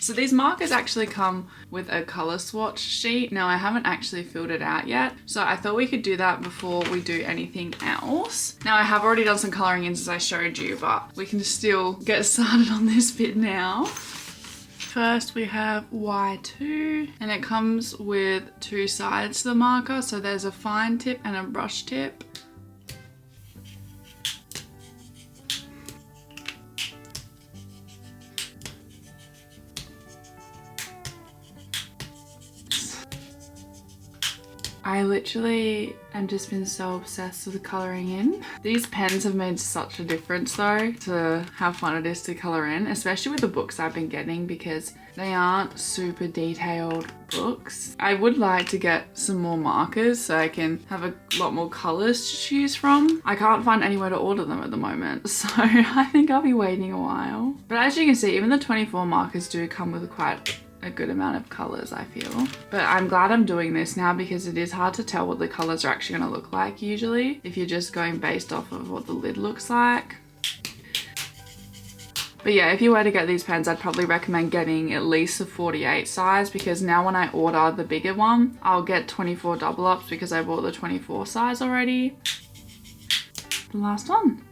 So these markers actually come with a color swatch sheet. Now I haven't actually filled it out yet, so I thought we could do that before we do anything else. Now I have already done some coloring in as I showed you, but we can still get started on this bit now. First we have Y2, and it comes with two sides to the marker. So there's a fine tip and a brush tip. I literally have just been so obsessed with coloring in. These pens have made such a difference though to how fun it is to color in, especially with the books I've been getting, because they aren't super detailed books. I would like to get some more markers so I can have a lot more colors to choose from. I can't find anywhere to order them at the moment, so I think I'll be waiting a while. But as you can see, even the 24 markers do come with quite a good amount of colors, I feel. But I'm glad I'm doing this now because it is hard to tell what the colors are actually going to look like usually if you're just going based off of what the lid looks like. But yeah, if you were to get these pens, I'd probably recommend getting at least a 48 size, because now when I order the bigger one, I'll get 24 double ups because I bought the 24 size already. The last one.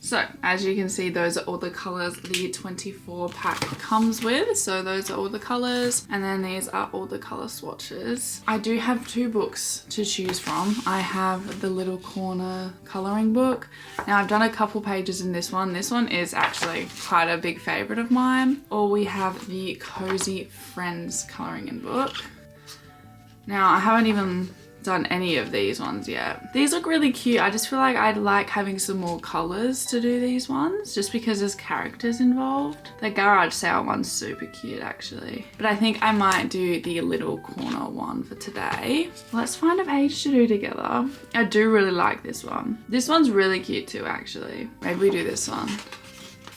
So as you can see, those are all the colors the 24 pack comes with. So those are all the colors, and then these are all the color swatches. I do have two books to choose from. I have the little corner coloring book. Now I've done a couple pages in this one. This one is actually quite a big favorite of mine. Or we have the Cozy Friends coloring in book. Now I haven't even done any of these ones yet. These look really cute. I just feel like I'd like having some more colors to do these ones, just because there's characters involved. The garage sale one's super cute actually, but I think I might do the little corner one for today. Let's find a page to do together. I do really like this one. This one's really cute too actually. Maybe we do this one.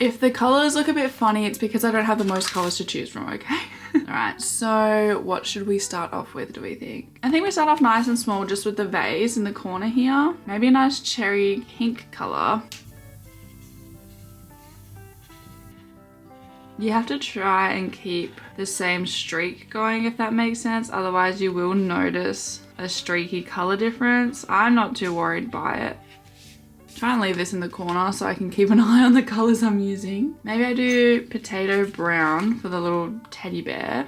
If the colors look a bit funny, it's because I don't have the most colors to choose from, okay? Alright, so what should we start off with, do we think? I think we start off nice and small, just with the vase in the corner here. Maybe a nice cherry pink color. You have to try and keep the same streak going, if that makes sense. Otherwise you will notice a streaky color difference. I'm not too worried by it. Try and leave this in the corner so I can keep an eye on the colors I'm using. Maybe I do potato brown for the little teddy bear.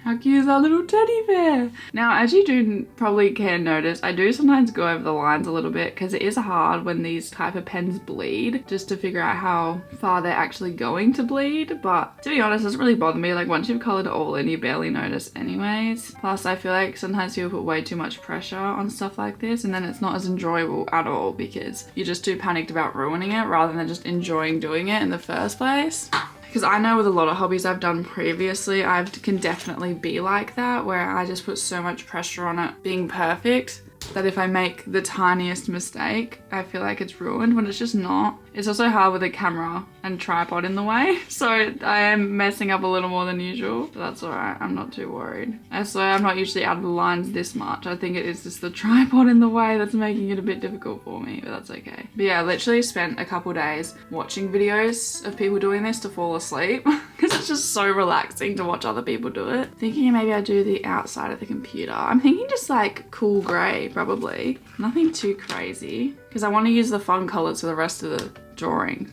How cute is our little teddy bear? Now, as you do probably can notice, I do sometimes go over the lines a little bit because it is hard when these type of pens bleed, just to figure out how far they're actually going to bleed. But to be honest, it doesn't really bother me. Like once you've colored it all in, you barely notice anyways. Plus, I feel like sometimes people put way too much pressure on stuff like this, and then it's not as enjoyable at all because you're just too panicked about ruining it rather than just enjoying doing it in the first place. Because I know with a lot of hobbies I've done previously, I can definitely be like that, where I just put so much pressure on it being perfect that if I make the tiniest mistake, I feel like it's ruined when it's just not. It's also hard with a camera and tripod in the way, so I am messing up a little more than usual, but that's alright, I'm not too worried. I swear I'm not usually out of the lines this much. I think it is just the tripod in the way that's making it a bit difficult for me, but that's okay. But yeah, I literally spent a couple days watching videos of people doing this to fall asleep, because it's just so relaxing to watch other people do it. Thinking maybe I do the outside of the computer. I'm thinking just like cool grey, probably. Nothing too crazy, because I want to use the fun colors for the rest of the drawing.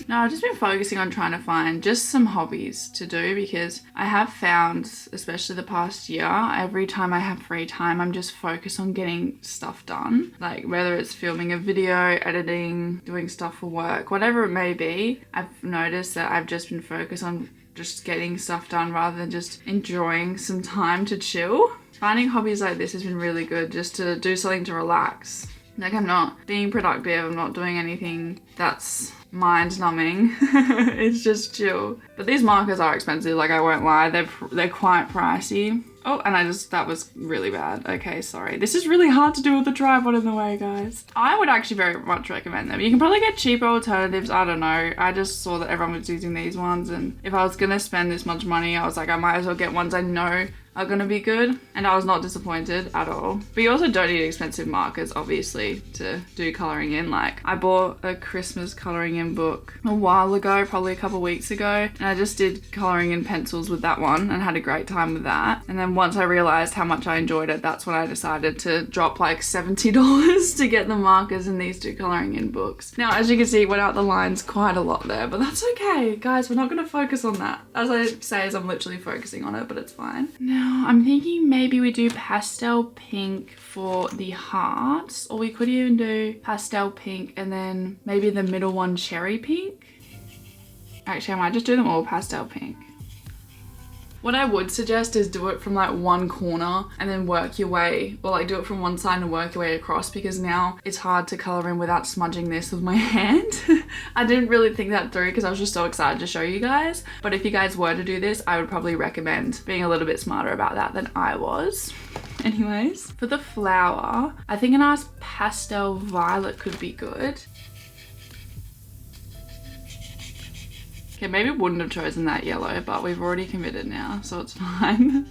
Now, I've just been focusing on trying to find just some hobbies to do, because I have found, especially the past year, every time I have free time, I'm just focused on getting stuff done. Like whether it's filming a video, editing, doing stuff for work, whatever it may be, I've noticed that I've just been focused on just getting stuff done rather than just enjoying some time to chill. Finding hobbies like this has been really good, just to do something to relax. Like I'm not being productive, I'm not doing anything that's mind numbing. It's just chill. But these markers are expensive, like I won't lie, they're quite pricey. Oh, and that was really bad. Okay, sorry. This is really hard to do with the tripod in the way, guys. I would actually very much recommend them. You can probably get cheaper alternatives, I don't know. I just saw that everyone was using these ones, and if I was gonna spend this much money, I was like, I might as well get ones I know are gonna be good, and I was not disappointed at all. But you also don't need expensive markers, obviously, to do coloring in. Like, I bought a Christmas coloring in book a while ago, probably a couple weeks ago, and I just did coloring in pencils with that one and had a great time with that. And then once I realized how much I enjoyed it, that's when I decided to drop like $70 to get the markers in these two coloring in books. Now, as you can see, went out the lines quite a lot there, but that's okay. Guys, we're not gonna focus on that. As I say, as I'm literally focusing on it, but it's fine. Now, I'm thinking maybe we do pastel pink for the hearts, or we could even do pastel pink and then maybe the middle one cherry pink. Actually, I might just do them all pastel pink. What I would suggest is do it from like one corner and then work your way, or like do it from one side and work your way across, because now it's hard to color in without smudging this with my hand. I didn't really think that through because I was just so excited to show you guys. But if you guys were to do this, I would probably recommend being a little bit smarter about that than I was. Anyways, for the flower, I think a nice pastel violet could be good. Okay, maybe wouldn't have chosen that yellow, but we've already committed now, so it's fine.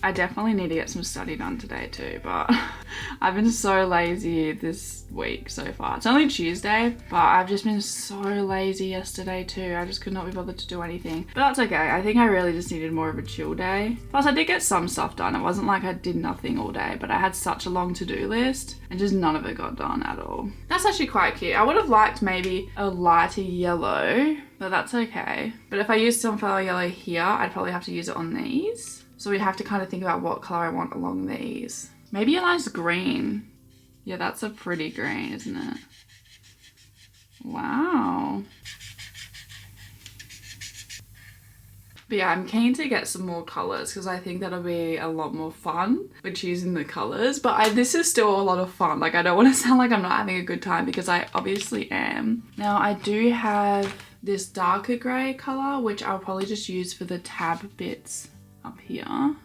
I definitely need to get some study done today too, but I've been so lazy this week so far. It's only Tuesday, but I've just been so lazy yesterday too. I just could not be bothered to do anything. But that's okay. I think I really just needed more of a chill day. Plus, I did get some stuff done. It wasn't like I did nothing all day, but I had such a long to-do list and just none of it got done at all. That's actually quite cute. I would have liked maybe a lighter yellow, but that's okay. But if I use sunflower yellow here, I'd probably have to use it on these. So we'd have to kind of think about what color I want along these. Maybe a nice green. Yeah, that's a pretty green, isn't it? Wow. But yeah, I'm keen to get some more colors because I think that'll be a lot more fun with choosing the colors. But this is still a lot of fun. Like, I don't want to sound like I'm not having a good time because I obviously am. Now, I do have this darker gray color, which I'll probably just use for the tab bits up here,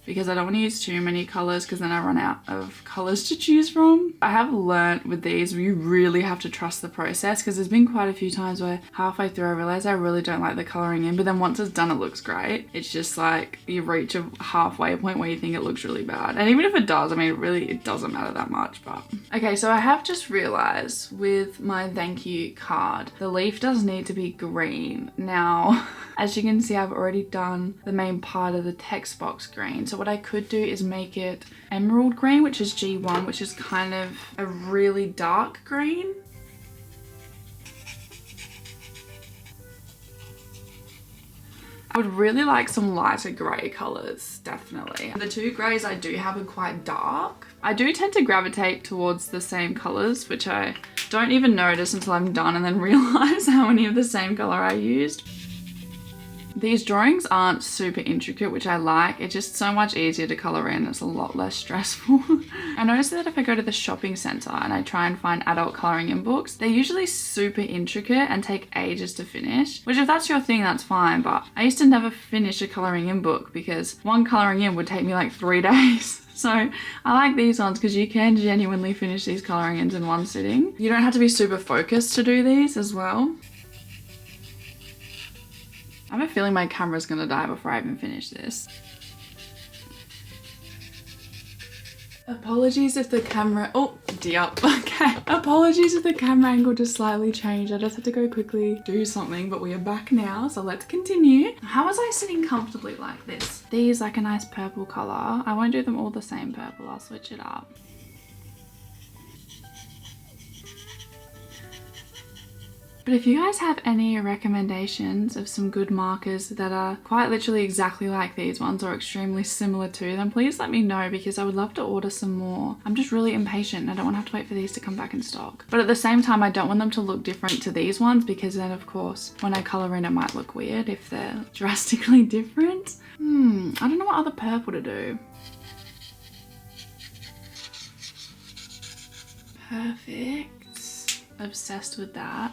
because I don't want to use too many colors because then I run out of colors to choose from. I have learnt with these, you really have to trust the process, because there's been quite a few times where halfway through I realize I really don't like the coloring in, but then once it's done it looks great. It's just like you reach a halfway point where you think it looks really bad, and even if it does, I mean, really it doesn't matter that much. But okay, so I have just realized with my thank you card, the leaf does need to be green. Now as you can see, I've already done the main part of the text box green, so what I could do is make it emerald green, which is G1, which is kind of a really dark green. I would really like some lighter grey colours, definitely. The two greys I do have are quite dark. I do tend to gravitate towards the same colours, which I don't even notice until I'm done and then realise how many of the same colour I used. These drawings aren't super intricate, which I like. It's just so much easier to colour in. It's a lot less stressful. I noticed that if I go to the shopping centre and I try and find adult colouring in books, they're usually super intricate and take ages to finish, which if that's your thing, that's fine. But I used to never finish a colouring in book because one colouring in would take me like 3 days. So I like these ones because you can genuinely finish these colouring ins in one sitting. You don't have to be super focused to do these as well. I have a feeling my camera's gonna die before I even finish this. Apologies if the camera, oh dear, okay. Apologies if the camera angle just slightly changed. I just had to go quickly do something, but we are back now, so let's continue. How was I sitting comfortably like this? These like a nice purple color. I won't do them all the same purple, I'll switch it up. But if you guys have any recommendations of some good markers that are quite literally exactly like these ones or extremely similar to them, please let me know because I would love to order some more. I'm just really impatient. I don't want to have to wait for these to come back in stock. But at the same time, I don't want them to look different to these ones because then of course, when I colour in, it might look weird if they're drastically different. I don't know what other purple to do. Perfect. Obsessed with that.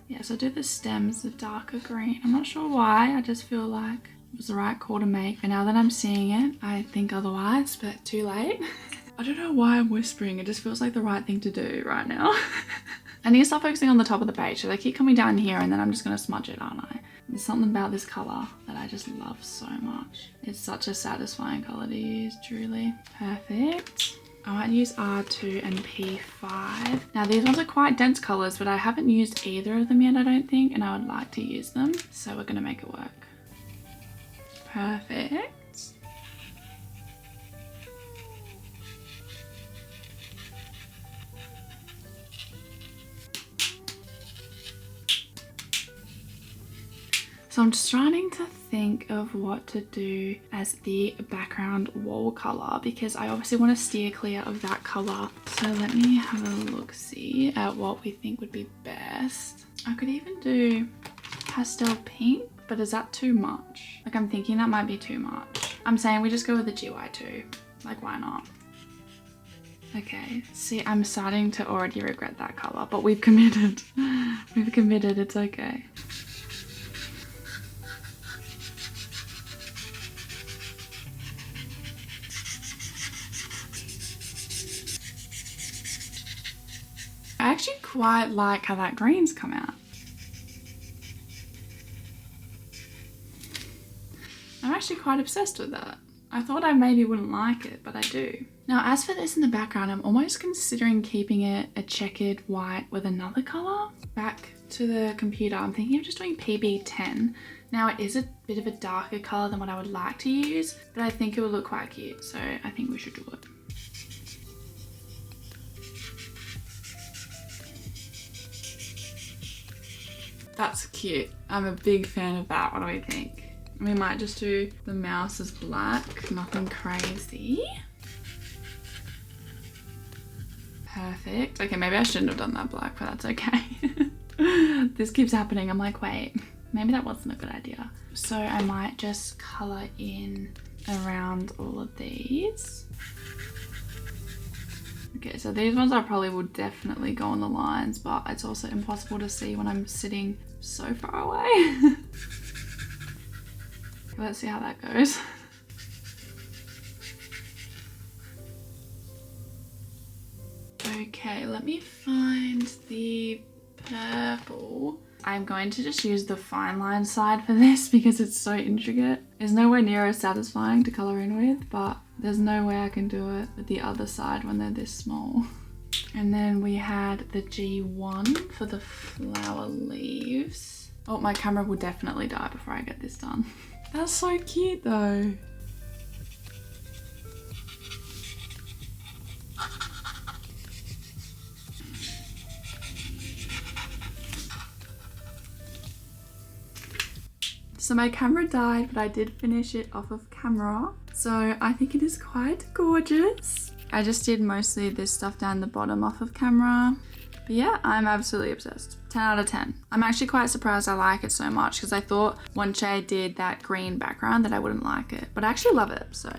Yeah, so do the stems of darker green. I'm not sure why, I just feel like it was the right call to make. But now that I'm seeing it, I think otherwise, but too late. I don't know why I'm whispering, it just feels like the right thing to do right now. I need to start focusing on the top of the page, so they keep coming down here and then I'm just gonna smudge it, aren't I? There's something about this color that I just love so much. It's such a satisfying color to use, truly. Perfect. I might use R2 and P5. Now these ones are quite dense colors, but I haven't used either of them yet, I don't think, and I would like to use them. So we're gonna make it work. Perfect. So I'm just trying to think of what to do as the background wall color, because I obviously want to steer clear of that color. So let me have a look see at what we think would be best. I could even do pastel pink, but is that too much? Like, I'm thinking that might be too much. I'm saying we just go with the GY2. Like, why not? Okay, see, I'm starting to already regret that color, but we've committed. We've committed, it's okay. I actually quite like how that green's come out. I'm actually quite obsessed with that. I thought I maybe wouldn't like it, but I do. Now, as for this in the background, I'm almost considering keeping it a checkered white with another color. Back to the computer, I'm thinking of just doing PB10. Now, it is a bit of a darker color than what I would like to use, but I think it would look quite cute, so I think we should do it. That's cute. I'm a big fan of that. What do we think? We might just do the mouse as black, nothing crazy. Perfect. Okay, maybe I shouldn't have done that black, but that's okay. This keeps happening. I'm like, wait, maybe that wasn't a good idea. So I might just color in around all of these. Okay, so these ones I probably will definitely go on the lines, but it's also impossible to see when I'm sitting so far away. Let's see how that goes. Okay, let me find the purple. I'm going to just use the fine line side for this because it's so intricate. It's nowhere near as satisfying to color in with, but there's no way I can do it with the other side when they're this small. And then we had the G1 for the flower leaves. Oh, my camera will definitely die before I get this done. That's so cute though. So my camera died, but I did finish it off of camera. So I think it is quite gorgeous. I just did mostly this stuff down the bottom off of camera. But yeah, I'm absolutely obsessed. 10 out of 10. I'm actually quite surprised I like it so much because I thought once I did that green background that I wouldn't like it. But I actually love it, so